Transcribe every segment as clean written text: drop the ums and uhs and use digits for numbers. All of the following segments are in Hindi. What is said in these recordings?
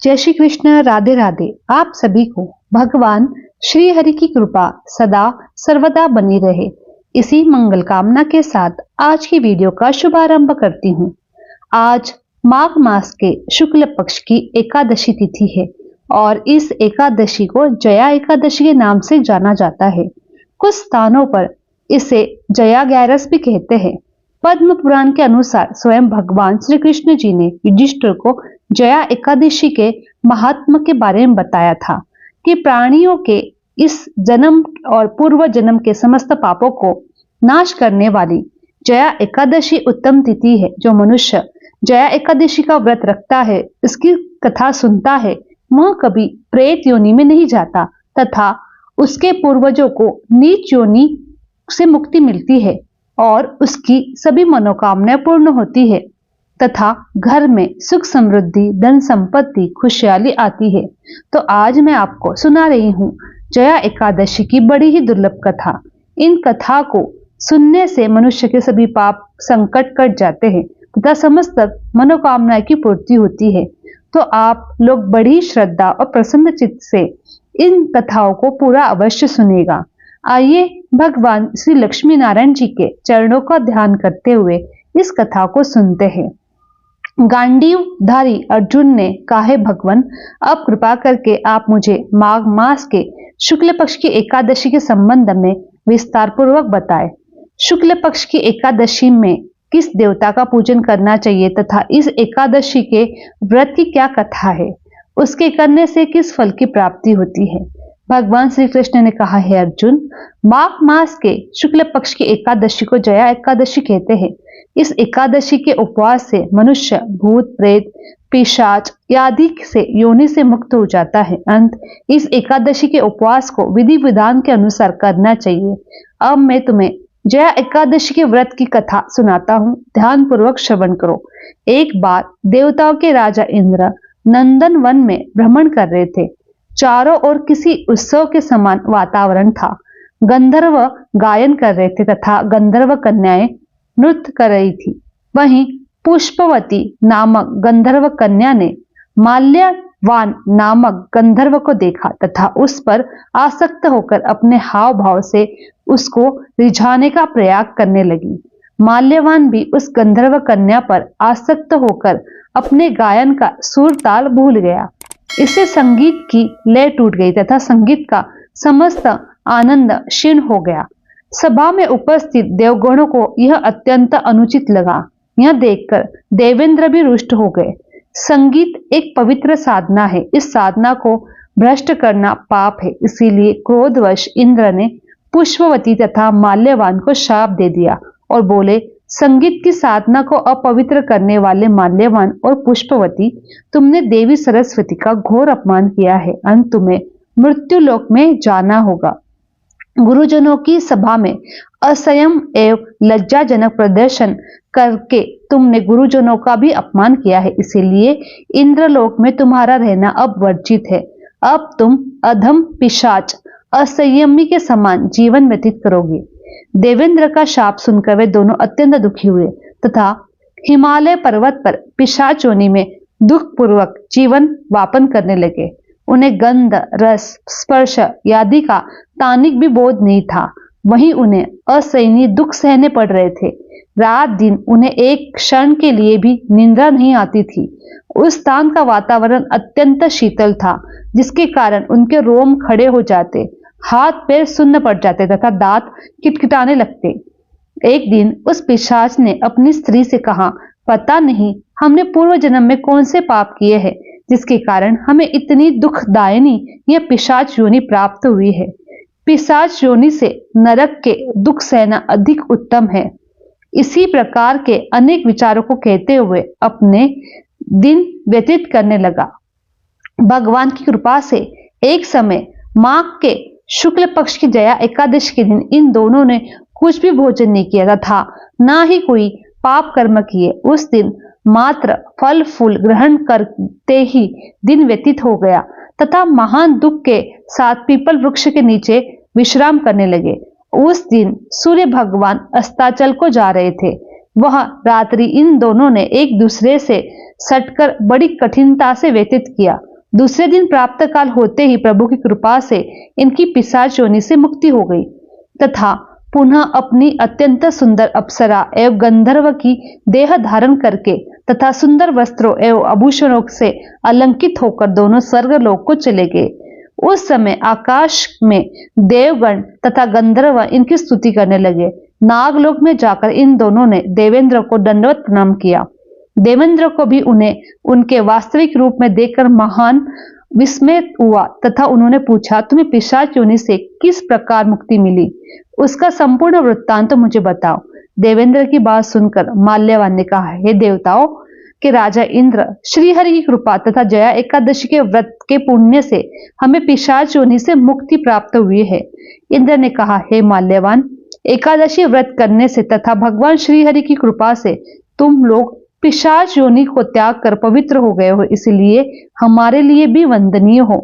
जय श्री कृष्ण। राधे राधे। आप सभी को भगवान श्री हरि की कृपा सदा सर्वदा बनी रहे, इसी मंगल कामना के साथ आज की वीडियो का शुभारंभ करती हूँ। आज माघ मास के शुक्ल पक्ष की एकादशी तिथि है और इस एकादशी को जया एकादशी के नाम से जाना जाता है। कुछ स्थानों पर इसे जया ग्यारस भी कहते हैं। पद्म पुराण के अनुसार स्वयं भगवान श्री कृष्ण जी ने युधिष्ठिर को जया एकादशी के महात्म के बारे में बताया था कि प्राणियों के इस जन्म और पूर्व जन्म के समस्त पापों को नाश करने वाली जया एकादशी उत्तम तिथि है। जो मनुष्य जया एकादशी का व्रत रखता है, इसकी कथा सुनता है, वह कभी प्रेत योनि में नहीं जाता तथा उसके पूर्वजों को नीच योनि से मुक्ति मिलती है और उसकी सभी मनोकामनाएं पूर्ण होती है तथा घर में सुख समृद्धि धन संपत्ति खुशहाली आती है। तो आज मैं आपको सुना रही हूँ जया एकादशी की बड़ी ही दुर्लभ कथा। इन कथा को सुनने से मनुष्य के सभी पाप संकट कट जाते हैं तथा समस्त मनोकामनाएं की पूर्ति होती है। तो आप लोग बड़ी श्रद्धा और प्रसन्न चित्त से इन कथाओं को पूरा अवश्य सुनेगा। आइए भगवान श्री लक्ष्मी नारायण जी के चरणों का ध्यान करते हुए इस कथा को सुनते हैं। गांडीवधारी अर्जुन ने कहा, है भगवान, अब कृपा करके आप मुझे माघ मास के शुक्ल पक्ष की एकादशी के संबंध में विस्तार पूर्वक बताएं। शुक्ल पक्ष की एकादशी में किस देवता का पूजन करना चाहिए तथा इस एकादशी के व्रत की क्या कथा है, उसके करने से किस फल की प्राप्ति होती है। भगवान श्री कृष्ण ने कहा, है अर्जुन, माघ मास के शुक्ल पक्ष की एकादशी को जया एकादशी कहते हैं। इस एकादशी के उपवास से मनुष्य भूत प्रेत पिशाच आदि से योनि से मुक्त हो जाता है। अंत इस एकादशी के उपवास को विधि विधान के अनुसार करना चाहिए। अब मैं तुम्हें जया एकादशी के व्रत की कथा सुनाता हूँ, ध्यान पूर्वक श्रवण करो। एक बार देवताओं के राजा इंद्र नंदन वन में भ्रमण कर रहे थे। चारों ओर किसी उत्सव के समान वातावरण था। गंधर्व गायन कर रहे थे तथा गंधर्व कन्याएं नृत्य कर रही थी। वहीं पुष्पवती नामक गंधर्व कन्या ने माल्यवान नामक गंधर्व को देखा तथा उस पर आसक्त होकर अपने हाव भाव से उसको रिझाने का प्रयास करने लगी। माल्यवान भी उस गंधर्व कन्या पर आसक्त होकर अपने गायन का सुर ताल भूल गया। इससे संगीत की लय टूट गई तथा संगीत का समस्त आनंद क्षीण हो गया। सभा में उपस्थित देवगणों को यह अत्यंत अनुचित लगा। यह देखकर देवेंद्र भी रुष्ट हो गए। संगीत एक पवित्र साधना है, इस साधना को भ्रष्ट करना पाप है। इसीलिए क्रोधवश इंद्र ने पुष्पवती तथा माल्यवान को शाप दे दिया और बोले, संगीत की साधना को अपवित्र करने वाले माल्यवान और पुष्पवती, तुमने देवी सरस्वती का घोर अपमान किया है। अंत तुम्हें मृत्युलोक में जाना होगा। गुरुजनों की सभा में असंयम एवं लज्जाजनक प्रदर्शन करके तुमने गुरुजनों का भी अपमान किया है। इसीलिए इंद्रलोक में तुम्हारा रहना अब वर्जित है। अब तुम अधम पिशाच असंयमी के समान जीवन व्यतीत करोगे। देवेंद्र का शाप सुनकर वे दोनों अत्यंत दुखी हुए तथा हिमालय पर्वत पर पिशाच योनि में दुख पूर्वक जीवन यापन करने लगे। उन्हें गंध रस स्पर्श आदि का तानिक भी बोध नहीं था। वहीं उन्हें असहनीय दुख सहने पड़ रहे थे। रात दिन उन्हें एक क्षण के लिए भी निंद्रा नहीं आती थी। उस स्थान का वातावरण अत्यंत शीतल था, जिसके कारण उनके रोम खड़े हो जाते, हाथ पैर सुन्न पड़ जाते तथा दांत किटकिटाने लगते। एक दिन उस पिशाच ने अपनी स्त्री से कहा, पता नहीं हमने पूर्व जन्म में कौन से पाप किए हैं जिसके कारण हमें इतनी दुखदायिनी यह पिशाच योनि प्राप्त हुई है। पिशाच योनि से नरक के दुख सहना अधिक उत्तम है। इसी प्रकार के अनेक विचारों को कहते हुए अपने दिन व्यतीत करने लगा। भगवान की कृपा से एक समय माघ के शुक्ल पक्ष की जया एकादशी के दिन इन दोनों ने कुछ भी भोजन नहीं किया तथा ना ही कोई पाप कर्म किए। उस दिन मात्र फल फूल ग्रहण करते ही दिन व्यतीत हो गया तथा महान दुख के साथ पीपल वृक्ष के नीचे विश्राम करने लगे। उस दिन सूर्य भगवान अस्ताचल को जा रहे थे। वह रात्रि इन दोनों ने एक दूसरे से सटकर बड़ी कठिनता से व्यतीत किया। दूसरे दिन प्राप्त काल होते ही प्रभु की कृपा से इनकी पिशाच योनि से मुक्ति हो गई तथा पुनः अपनी अत्यंत सुंदर अप्सरा एवं गंधर्व की देह धारण करके तथा सुंदर वस्त्रों एवं आभूषणों से अलंकित होकर दोनों स्वर्गलोक को चले गए। उस समय आकाश में देवगण तथा गंधर्व इनकी स्तुति करने लगे। नागलोक में जाकर इन दोनों ने देवेंद्र को दंडवत प्रणाम किया। देवेंद्र को भी उन्हें उनके वास्तविक रूप में देखकर महान विस्मय हुआ तथा उन्होंने पूछा, तुम्हें पिशाच योनि से किस प्रकार मुक्ति मिली? उसका संपूर्ण वृत्तांत तो मुझे बताओ। देवेंद्र की बात सुनकर माल्यवान ने कहा, हे देवताओं के राजा इंद्र, श्रीहरि की कृपा तथा जया एकादशी के व्रत के पुण्य से हमें पिशाच योनि से मुक्ति प्राप्त हुई है। इंद्र ने कहा, हे माल्यवान, एकादशी व्रत करने से तथा भगवान श्रीहरि की कृपा से तुम लोग पिशाच योनि को त्याग कर पवित्र हो गए हो, इसलिए हमारे लिए भी वंदनीय हो,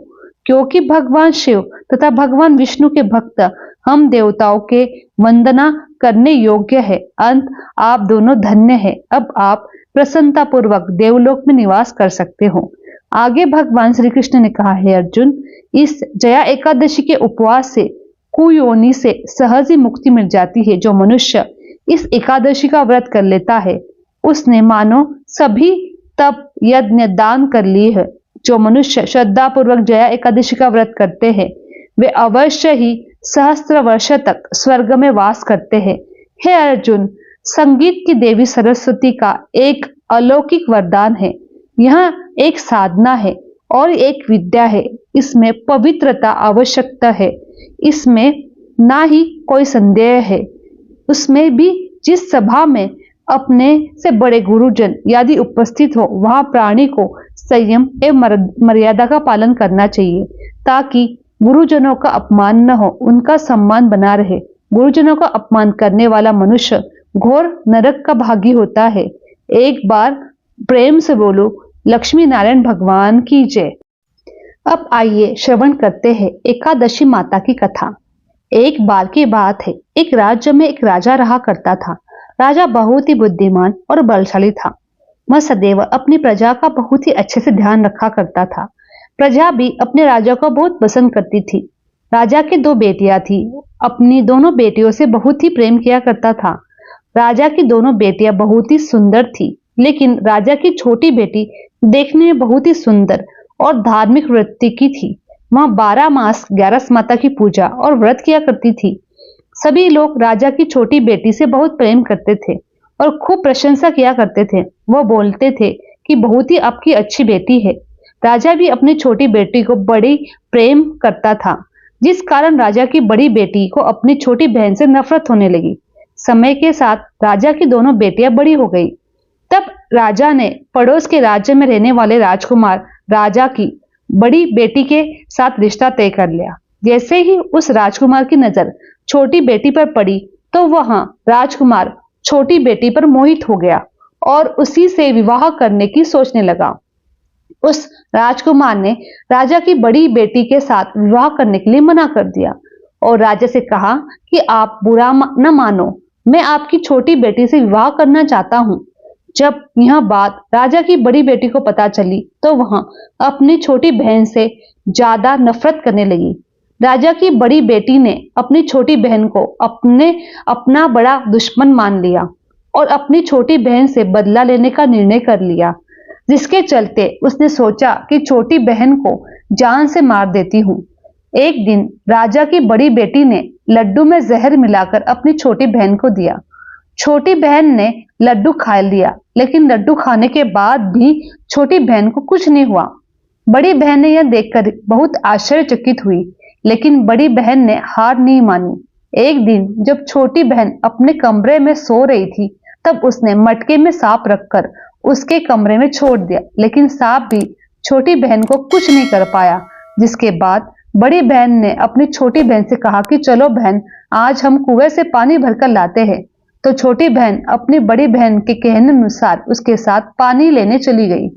क्योंकि भगवान शिव तथा भगवान विष्णु के भक्त हम देवताओं के वंदना करने योग्य है। अंत आप दोनों धन्य है। अब आप प्रसन्नता पूर्वक देवलोक में निवास कर सकते हो। आगे भगवान श्री कृष्ण ने कहा, हे अर्जुन, इस जया एकादशी के उपवास से कुयोनि से सहज ही मुक्ति मिल जाती है। जो मनुष्य इस एकादशी का व्रत कर लेता है उसने मानो सभी तप यज्ञ दान कर लिए है। जो मनुष्य श्रद्धा पूर्वक जया एकादशी का व्रत करते हैं वे अवश्य ही सहस्त्र वर्ष तक स्वर्ग में वास करते हैं। हे अर्जुन, संगीत की देवी सरस्वती का एक अलौकिक वरदान है। यह एक साधना है और एक विद्या है। इसमें पवित्रता आवश्यकता है, इसमें ना ही कोई संदेह है। उसमें भी जिस सभा में अपने से बड़े गुरुजन यदि उपस्थित हो वहां प्राणी को संयम एवं मर्यादा का पालन करना चाहिए ताकि गुरुजनों का अपमान न हो, उनका सम्मान बना रहे। गुरुजनों का अपमान करने वाला मनुष्य घोर नरक का भागी होता है। एक बार प्रेम से बोलो, लक्ष्मी नारायण भगवान की जय। अब आइए श्रवण करते हैं एकादशी माता की कथा। एक बार की बात है, एक राज्य में एक राजा रहा करता था। राजा बहुत ही बुद्धिमान और बलशाली था। वह सदैव अपनी प्रजा का बहुत ही अच्छे से ध्यान रखा करता था। प्रजा भी अपने राजा को बहुत पसंद करती थी। राजा की 2 बेटियां थी। अपनी दोनों बेटियों से बहुत ही प्रेम किया करता था। राजा की दोनों बेटियां बहुत ही सुंदर थी, लेकिन राजा की छोटी बेटी देखने में बहुत ही सुंदर और धार्मिक वृत्ति की थी। वह 12 मास 11 माता की पूजा और व्रत किया करती थी। सभी लोग राजा की छोटी बेटी से बहुत प्रेम करते थे और खूब प्रशंसा किया करते थे। वो बोलते थे कि बहुत ही आपकी अच्छी बेटी है। राजा भी अपनी छोटी बेटी को बड़ी प्रेम करता था, जिस कारण राजा की बड़ी बेटी को अपनी छोटी बहन से नफरत होने लगी। समय के साथ राजा की दोनों बेटियां बड़ी हो गई। तब राजा ने पड़ोस के राज्य में रहने वाले राजकुमार राजा की बड़ी बेटी के साथ रिश्ता तय कर लिया। जैसे ही उस राजकुमार की नजर छोटी बेटी पर पड़ी तो वह राजकुमार छोटी बेटी पर मोहित हो गया और उसी से विवाह करने की सोचने लगा। उस राजकुमार ने राजा की बड़ी बेटी के साथ विवाह करने के लिए मना कर दिया और राजा से कहा कि आप बुरा न मानो, मैं आपकी छोटी बेटी से विवाह करना चाहता हूं। जब यह बात राजा की बड़ी बेटी को पता चली तो वह अपनी छोटी बहन से ज्यादा नफरत करने लगी। राजा की बड़ी बेटी ने अपनी छोटी बहन को अपना बड़ा दुश्मन मान लिया और अपनी छोटी बहन से बदला लेने का निर्णय कर लिया, जिसके चलते उसने सोचा कि छोटी बहन को जान से मार देती हूँ। एक दिन राजा की बड़ी बेटी ने लड्डू में जहर मिलाकर अपनी छोटी बहन को दिया। छोटी बहन ने लड्डू खा लिया, लेकिन लड्डू खाने के बाद भी छोटी बहन को कुछ नहीं हुआ। बड़ी बहन ने यह देखकर बहुत आश्चर्यचकित हुई, लेकिन बड़ी बहन ने हार नहीं मानी। एक दिन जब छोटी बहन अपने कमरे में सो रही थी, तब उसने मटके में सांप रखकर उसके कमरे में छोड़ दिया, लेकिन सांप भी छोटी बहन को कुछ नहीं कर पाया। जिसके बाद बड़ी बहन ने अपनी छोटी बहन से कहा कि चलो बहन, आज हम कुएं से पानी भरकर लाते हैं। तो छोटी बहन अपनी बड़ी बहन के कहने अनुसार उसके साथ पानी लेने चली गई।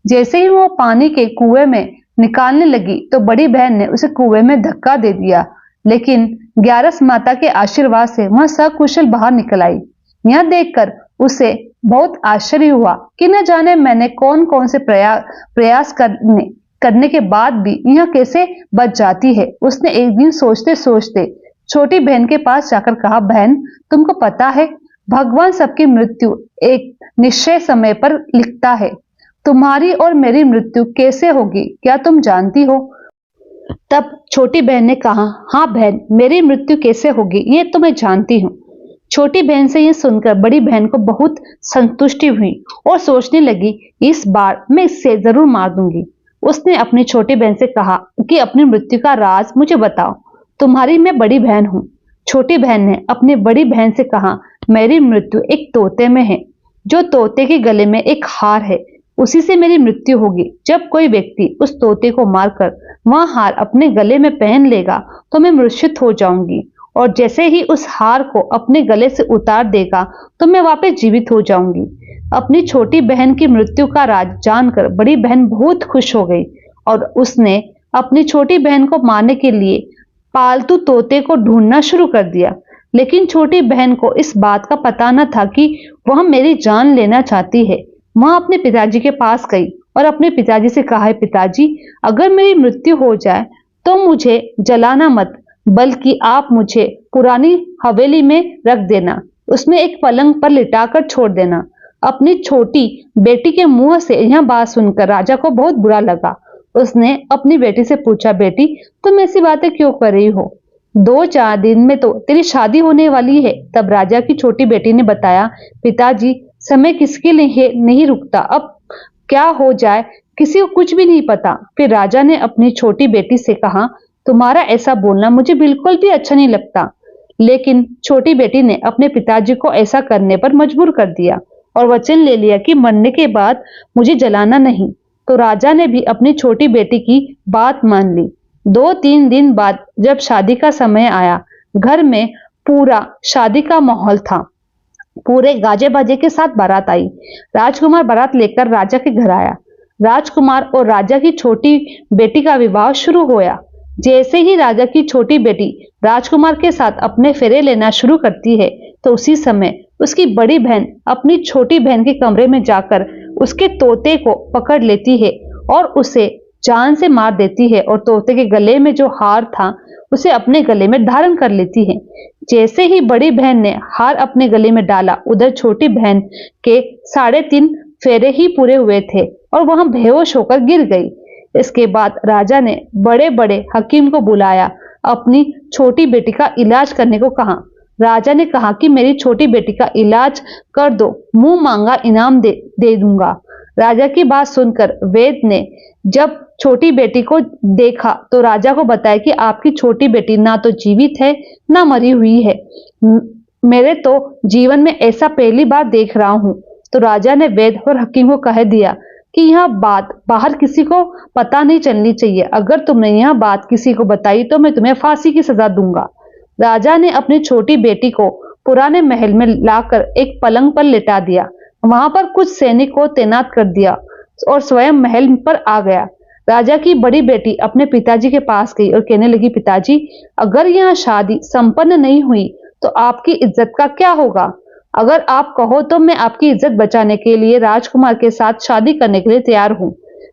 जैसे ही वो पानी के कुएं में निकालने लगी तो बड़ी बहन ने उसे कुएं में धक्का दे दिया, लेकिन 11 माता के आशीर्वाद से वह सकुशल बाहर निकल आई। यह देखकर उसे बहुत आश्चर्य हुआ कि न जाने मैंने कौन कौन से प्रयास करने के बाद भी यह कैसे बच जाती है। उसने एक दिन सोचते सोचते छोटी बहन के पास जाकर कहा, बहन तुमको पता है भगवान सबकी मृत्यु एक निश्चय समय पर लिखता है। तुम्हारी और मेरी मृत्यु कैसे होगी क्या तुम जानती हो? तब छोटी बहन ने कहा, हाँ बहन, मेरी मृत्यु कैसे होगी ये तो मैं जानती हूँ। छोटी बहन से यह सुनकर बड़ी बहन को बहुत संतुष्टि हुई और सोचने लगी, इस बार मैं इसे जरूर मार दूंगी। उसने अपनी छोटी बहन से कहा कि अपनी मृत्यु का राज मुझे बताओ, तुम्हारी मैं बड़ी बहन हूँ। छोटी बहन ने अपनी बड़ी बहन से कहा, मेरी मृत्यु एक तोते में है। जो तोते के गले में एक हार है, उसी से मेरी मृत्यु होगी। जब कोई व्यक्ति उस तोते को मारकर वह हार अपने गले में पहन लेगा तो मैं मूर्छित हो जाऊंगी, और जैसे ही उस हार को अपने गले से उतार देगा तो मैं वापस जीवित हो जाऊंगी। अपनी छोटी बहन की मृत्यु का राज जानकर बड़ी बहन बहुत खुश हो गई और उसने अपनी छोटी बहन को मारने के लिए पालतू तोते को ढूंढना शुरू कर दिया। लेकिन छोटी बहन को इस बात का पता न था कि वह मेरी जान लेना चाहती है। वह अपने पिताजी के पास गई और अपने पिताजी से कहा, पिताजी अगर मेरी मृत्यु हो जाए तो मुझे जलाना मत, बल्कि आप मुझे पुरानी हवेली में रख देना, उसमें एक पलंग पर लिटाकर छोड़ देना। अपनी छोटी बेटी के मुंह से यह बात सुनकर राजा को बहुत बुरा लगा। उसने अपनी बेटी से पूछा, बेटी तुम ऐसी बातें क्यों कर रही हो? 2-4 दिन में तो तेरी शादी होने वाली है। तब राजा की छोटी बेटी ने बताया, पिताजी समय किसके लिए नहीं रुकता, अब क्या हो जाए किसी को कुछ भी नहीं पता। फिर राजा ने अपनी छोटी बेटी से कहा, तुम्हारा ऐसा बोलना मुझे बिल्कुल भी अच्छा नहीं लगता। लेकिन छोटी बेटी ने अपने पिताजी को ऐसा करने पर मजबूर कर दिया और वचन ले लिया कि मरने के बाद मुझे जलाना नहीं। तो राजा ने भी अपनी छोटी बेटी की बात मान ली। 2-3 दिन बाद जब शादी का समय आया, घर में पूरा शादी का माहौल था। पूरे गाजे बाजे के साथ बारात आई। राजकुमार बारात लेकर राजा के घर आया। राजकुमार और राजा की छोटी बेटी का विवाह शुरू हुआ। जैसे ही राजा की छोटी बेटी राजकुमार के साथ अपने फेरे लेना शुरू करती है तो उसी समय उसकी बड़ी बहन अपनी छोटी बहन के कमरे में जाकर उसके तोते को पकड़ लेती है और उसे जान से मार देती है और तोते के गले में जो हार था उसे अपने गले में धारण कर लेती है। जैसे ही बड़ी बहन ने हार अपने गले में डाला, उधर छोटी बहन के 3.5 फेरे ही पूरे हुए थे और वह बेहोश होकर गिर गई। इसके बाद राजा ने बड़े बड़े हकीम को बुलाया, अपनी छोटी बेटी का इलाज करने को कहा। राजा ने कहा कि मेरी छोटी बेटी का इलाज कर दो, मुंह मांगा इनाम दे दूंगा। राजा की बात सुनकर वैद्य ने जब छोटी बेटी को देखा तो राजा को बताया कि आपकी छोटी बेटी ना तो जीवित है ना मरी हुई है। मेरे तो जीवन में ऐसा पहली बार देख रहा हूं। तो राजा ने वैद्य और हकीम को कह दिया कि यह बात बाहर किसी को पता नहीं चलनी चाहिए। अगर तुमने यह बात किसी को बताई तो मैं तुम्हें फांसी की सजा दूंगा। राजा ने अपनी छोटी बेटी को पुराने महल में लाकर एक पलंग पर लेटा दिया। वहां पर कुछ सैनिक को तैनात कर दिया और स्वयं महल पर आ गया। राजा की बड़ी बेटी अपने पिताजी के पास गई और कहने लगी, पिताजी अगर यह शादी संपन्न नहीं हुई तो आपकी इज्जत का क्या होगा? अगर आप कहो तो मैं आपकी इज्जत बचाने के लिए राजकुमार के साथ शादी करने के लिए तैयार हूं।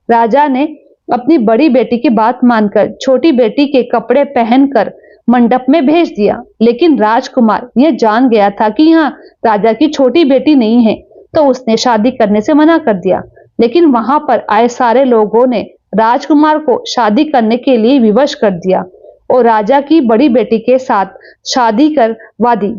राजा ने अपनी बड़ी बेटी की बात मानकर छोटी बेटी के कपड़े पहनकर मंडप में भेज दिया। लेकिन राजकुमार यह जान गया था कि यह राजा की छोटी बेटी नहीं है, तो उसने शादी करने से मना कर दिया। लेकिन वहां पर आए सारे लोगों ने राजकुमार को शादी करने के लिए विवश कर दिया और राजा की बड़ी बेटी के साथ शादी करवा दी।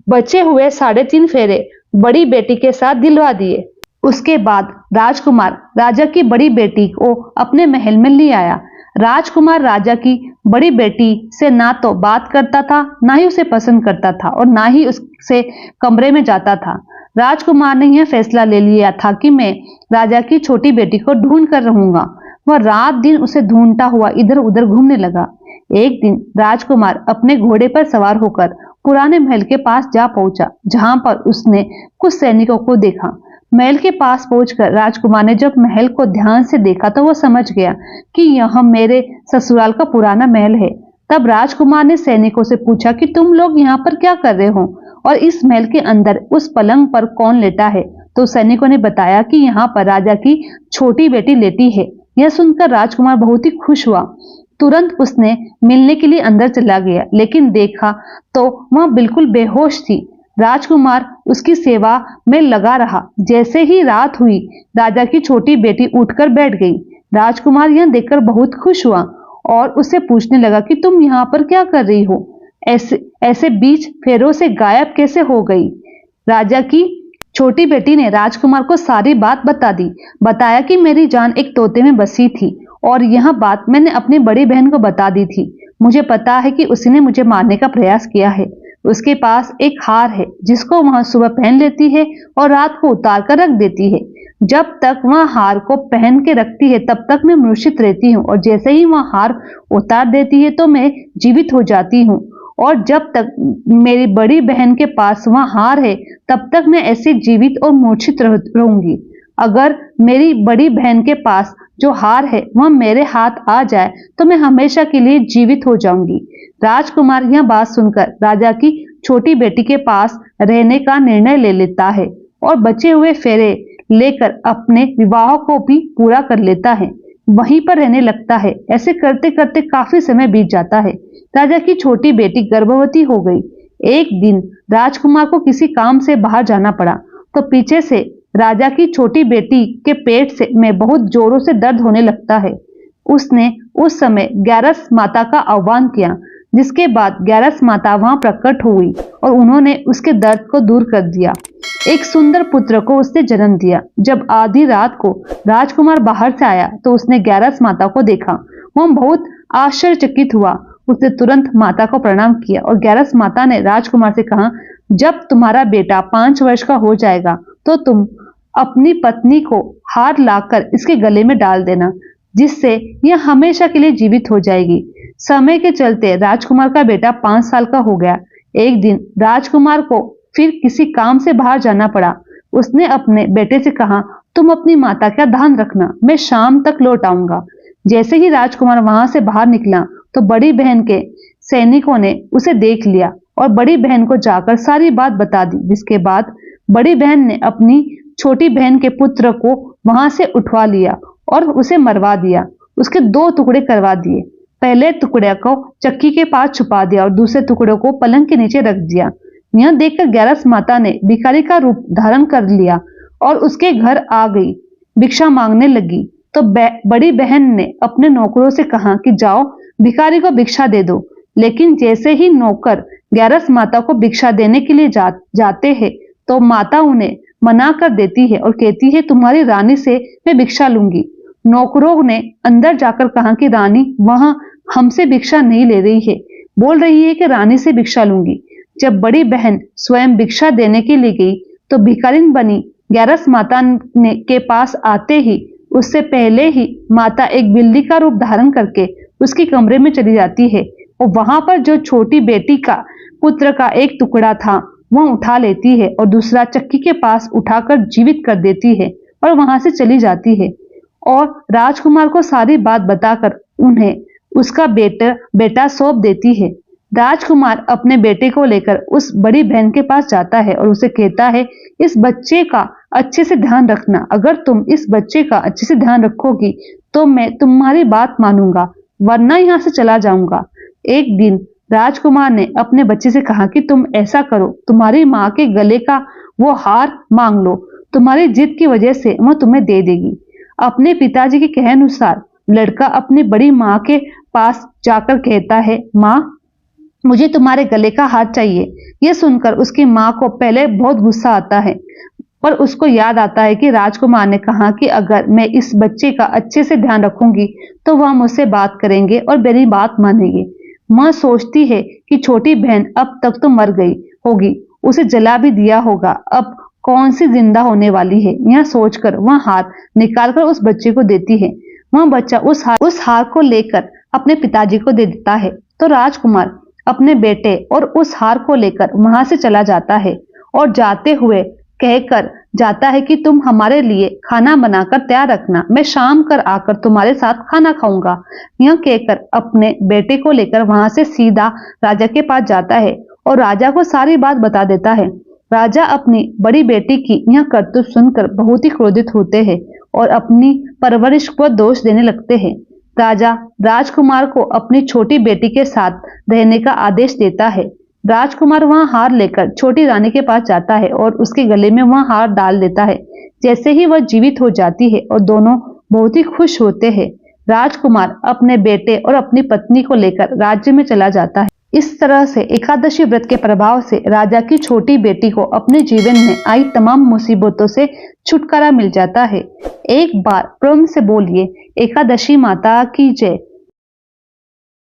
बचे हुए 3.5 फेरे बड़ी बेटी के साथ दिलवा दिए। उसके बाद राजकुमार राजा की बड़ी बेटी को अपने महल में ले आया। राजकुमार राजा की बड़ी बेटी से ना तो बात करता था, ना ही उसे पसंद करता था और ना ही उससे कमरे में जाता था। राजकुमार ने यह फैसला ले लिया था कि मैं राजा की छोटी बेटी को ढूंढ कर रहूंगा। वह रात दिन उसे ढूंढता हुआ इधर उधर घूमने लगा। एक दिन राजकुमार अपने घोड़े पर सवार होकर पुराने महल के पास जा पहुंचा, जहां पर उसने कुछ सैनिकों को देखा। महल के पास पहुंचकर राजकुमार ने जब महल को ध्यान से देखा तो वह समझ गया कि यह मेरे ससुराल का पुराना महल है। तब राजकुमार ने सैनिकों से पूछा कि तुम लोग यहाँ पर क्या कर रहे हो और इस महल के अंदर उस पलंग पर कौन लेटा है? तो सैनिकों ने बताया कि यहाँ पर राजा की छोटी बेटी लेटी है। यह सुनकर राजकुमार बहुत ही खुश हुआ। तुरंत उसने मिलने के लिए अंदर चला गया, लेकिन देखा तो वह बिल्कुल बेहोश थी। राजकुमार उसकी सेवा में लगा रहा। जैसे ही रात हुई, राजा की छोटी बेटी उठकर बैठ गई। राजकुमार यह देखकर बहुत खुश हुआ और उससे पूछने लगा कि तुम यहाँ पर क्या कर रही हो? ऐसे ऐसे बीच फेरों से गायब कैसे हो गई? राजा की छोटी बेटी ने राजकुमार को सारी बात बता दी। बताया कि मेरी जान एक तोते में बसी थी और यह बात मैंने अपनी बड़ी बहन को बता दी थी। मुझे पता है कि उसी ने मुझे मारने का प्रयास किया है। उसके पास एक हार है जिसको वह सुबह पहन लेती है और रात को उतार कर रख देती है। जब तक वह हार को पहन के रखती है तब तक मैं मूर्छित रहती हूँ, और जैसे ही वह हार उतार देती है तो मैं जीवित हो जाती हूँ। और जब तक मेरी बड़ी बहन के पास वह हार है तब तक मैं ऐसे जीवित और मूर्छित रहूंगी। अगर मेरी बड़ी बहन के पास जो हार है वह मेरे हाथ आ जाए तो मैं हमेशा के लिए जीवित हो जाऊंगी। राजकुमार यह बात सुनकर राजा की छोटी बेटी के पास रहने का निर्णय ले लेता है और बचे हुए फेरे लेकर अपने विवाह को भी पूरा कर लेता है। वहीं पर रहने लगता है। ऐसे करते करते काफी समय बीत जाता है। राजा की छोटी बेटी गर्भवती हो गई। एक दिन राजकुमार को किसी काम से बाहर जाना पड़ा तो पीछे से राजा की छोटी बेटी के पेट से में बहुत जोरों से दर्द होने लगता है। उसने उस समय ग्यारस माता का आह्वान किया, जिसके बाद ग्यारस माता वहां प्रकट हुई और उन्होंने उसके दर्द को दूर कर दिया। एक सुंदर पुत्र को उसने जन्म दिया। जब आधी रात को राजकुमार बाहर से आया तो उसने ग्यारस माता को देखा। वह बहुत आश्चर्यचकित हुआ। उसने तुरंत माता को प्रणाम किया और ग्यारस माता ने राजकुमार से कहा, जब तुम्हारा बेटा 5 वर्ष का हो जाएगा तो तुम अपनी पत्नी को हार लाकर इसके गले में डाल देना, जिससे यह हमेशा के लिए जीवित हो जाएगी। समय के चलते राजकुमार का बेटा 5 साल का हो गया। एक दिन राजकुमार को फिर किसी काम से बाहर जाना पड़ा। उसने अपने बेटे से कहा, तुम अपनी माता का ध्यान रखना, मैं शाम तक लौट आऊंगा। जैसे ही राजकुमार वहां से बाहर निकला तो बड़ी बहन के सैनिकों ने उसे देख लिया और बड़ी बहन को जाकर सारी बात बता दी, जिसके बाद बड़ी बहन ने अपनी छोटी बहन के पुत्र को वहां से उठवा लिया और उसे मरवा दिया। उसके 2 टुकड़े करवा दिए। पहले टुकड़े को चक्की के पास छुपा दिया और दूसरे टुकड़े को पलंग के नीचे रख दिया। यह देखकर ग्यारस माता ने भिखारी का रूप धारण कर लिया और उसके घर आ गई, भिक्षा मांगने लगी। तो बड़ी बहन ने अपने नौकरों से कहा कि जाओ भिखारी को भिक्षा दे दो। लेकिन जैसे ही नौकर ग्यारस माता को भिक्षा देने के लिए जाते हैं तो माता उन्हें मना कर देती है और कहती है, तुम्हारी रानी से मैं भिक्षा लूंगी। नौकरों ने अंदर जाकर कहा कि रानी वहां हमसे भिक्षा नहीं ले रही है, बोल रही है कि रानी से भिक्षा लूंगी। जब बड़ी बहन स्वयं भिक्षा देने के लिए गई तो भिखारिन बनी ग्यारस माता के पास आते ही उससे पहले ही माता एक बिल्ली का रूप धारण करके उसके कमरे में चली जाती है और वहां पर जो छोटी बेटी का पुत्र का एक टुकड़ा था वह उठा लेती है और दूसरा चक्की के पास उठाकर जीवित कर देती है और वहां से चली जाती है और राजकुमार को सारी बात बताकर उन्हें उसका बेटा सौंप देती है। राजकुमार अपने बेटे को लेकर उस बड़ी बहन के पास जाता है और उसे कहता है, इस बच्चे का अच्छे से ध्यान रखना। अगर तुम इस बच्चे का अच्छे से ध्यान रखोगी तो मैं तुम्हारी बात मानूंगा, वरना यहाँ से चला जाऊंगा। एक दिन राजकुमार ने अपने बच्चे से कहा कि तुम ऐसा करो, तुम्हारी माँ के गले का वो हार मांग लो, तुम्हारी जिद की वजह से वह तुम्हें दे देगी। अपने पिताजी के कहे अनुसार लड़का अपनी बड़ी माँ के पास जाकर कहता है, माँ मुझे तुम्हारे गले का हार चाहिए। यह सुनकर उसकी माँ को पहले बहुत गुस्सा आता है, पर उसको याद आता है कि राजकुमार ने कहा कि अगर मैं इस बच्चे का अच्छे से ध्यान रखूंगी तो वह मुझसे बात करेंगे और मेरी बात मानेंगे। माँ सोचती है कि छोटी बहन अब तक तो मर गई होगी, उसे जला भी दिया होगा, अब कौन सी जिंदा होने वाली है। यह सोचकर वह हार निकालकर उस बच्चे को देती है। वह बच्चा उस हार को लेकर अपने पिताजी को दे देता है। तो राजकुमार अपने बेटे और उस हार को लेकर वहां से चला जाता है और जाते हुए कहकर जाता है कि तुम हमारे लिए खाना बनाकर तैयार रखना, मैं शाम कर आकर तुम्हारे साथ खाना खाऊंगा। यह कहकर अपने बेटे को लेकर वहां से सीधा राजा के पास जाता है और राजा को सारी बात बता देता है। राजा अपनी बड़ी बेटी की यह करतूत सुनकर बहुत ही क्रोधित होते हैं और अपनी परवरिश को दोष देने लगते हैं। राजा राजकुमार को अपनी छोटी बेटी के साथ रहने का आदेश देता है। राजकुमार वहां हार लेकर छोटी रानी के पास जाता है और उसके गले में वह हार डाल देता है। जैसे ही वह जीवित हो जाती है और दोनों बहुत ही खुश होते हैं। राजकुमार अपने बेटे और अपनी पत्नी को लेकर राज्य में चला जाता है। इस तरह से एकादशी व्रत के प्रभाव से राजा की छोटी बेटी को अपने जीवन में आई तमाम मुसीबतों से छुटकारा मिल जाता है। एक बार प्रेम से बोलिए एकादशी माता की जय।